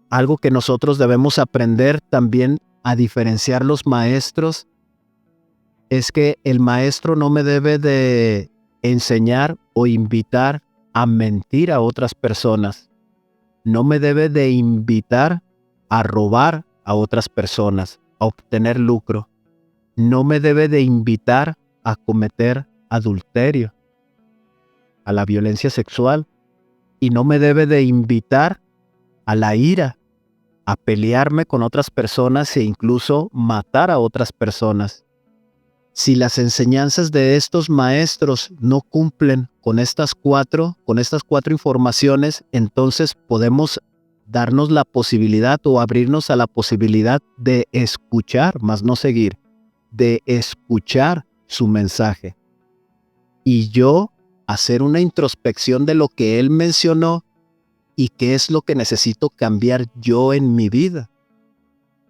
Algo que nosotros debemos aprender también a diferenciar los maestros es que el maestro no me debe de enseñar o invitar a mentir a otras personas. No me debe de invitar a robar a otras personas, a obtener lucro. No me debe de invitar a cometer adulterio, a la violencia sexual, y no me debe de invitar a la ira, a pelearme con otras personas e incluso matar a otras personas. Si las enseñanzas de estos maestros no cumplen con estas cuatro informaciones, entonces podemos darnos la posibilidad o abrirnos a la posibilidad de escuchar, más no seguir, de escuchar su mensaje. Y yo hacer una introspección de lo que él mencionó y qué es lo que necesito cambiar yo en mi vida.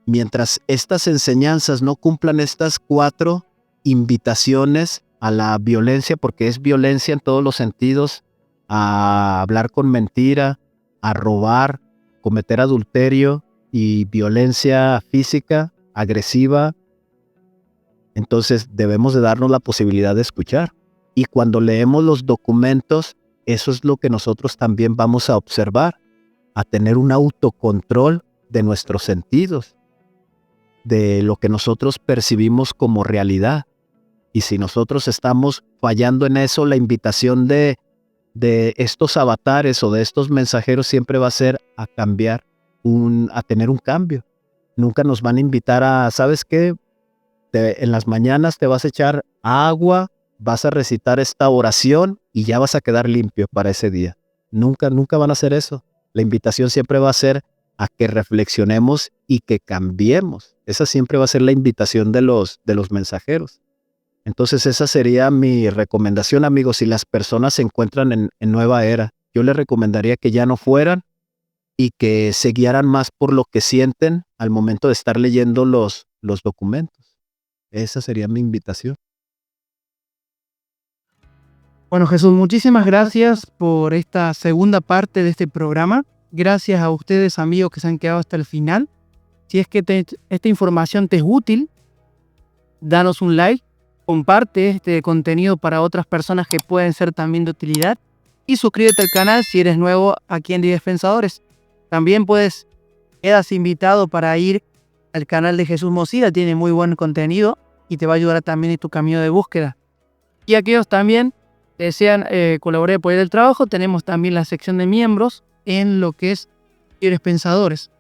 Mientras estas enseñanzas no cumplan estas cuatro invitaciones a la violencia, porque es violencia en todos los sentidos, a hablar con mentira, a robar, cometer adulterio y violencia física, agresiva, entonces debemos de darnos la posibilidad de escuchar. Y cuando leemos los documentos, eso es lo que nosotros también vamos a observar, a tener un autocontrol de nuestros sentidos, de lo que nosotros percibimos como realidad. Y si nosotros estamos fallando en eso, la invitación de de estos avatares o de estos mensajeros siempre va a ser a cambiar, a tener un cambio. Nunca nos van a invitar a, ¿sabes qué? En las mañanas te vas a echar agua, vas a recitar esta oración y ya vas a quedar limpio para ese día. Nunca van a hacer eso. La invitación siempre va a ser a que reflexionemos y que cambiemos. Esa siempre va a ser la invitación de los mensajeros. Entonces esa sería mi recomendación, amigos. Si las personas se encuentran en nueva era, yo les recomendaría que ya no fueran y que se guiaran más por lo que sienten al momento de estar leyendo los documentos. Esa sería mi invitación. Bueno, Jesús, muchísimas gracias por esta segunda parte de este programa. Gracias a ustedes, amigos, que se han quedado hasta el final. Si es que esta información te es útil, danos un like, comparte este contenido para otras personas que pueden ser también de utilidad y suscríbete al canal si eres nuevo aquí en Líderes Pensadores. También quedas invitado para ir al canal de Jesús Mosida, tiene muy buen contenido y te va a ayudar también en tu camino de búsqueda. Y aquellos también que desean colaborar y apoyar el trabajo, tenemos también la sección de miembros en lo que es Líderes Pensadores.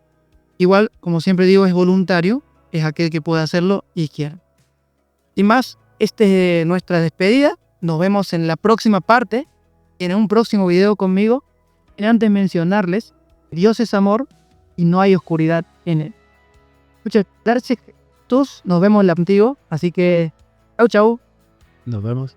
Igual, como siempre digo, es voluntario, es aquel que puede hacerlo y quiere. Sin más, esta es nuestra despedida. Nos vemos en la próxima parte, en un próximo video conmigo. Y antes mencionarles, Dios es amor y no hay oscuridad en él. Muchas gracias a todos, nos vemos en la contigo, así que chau. Nos vemos.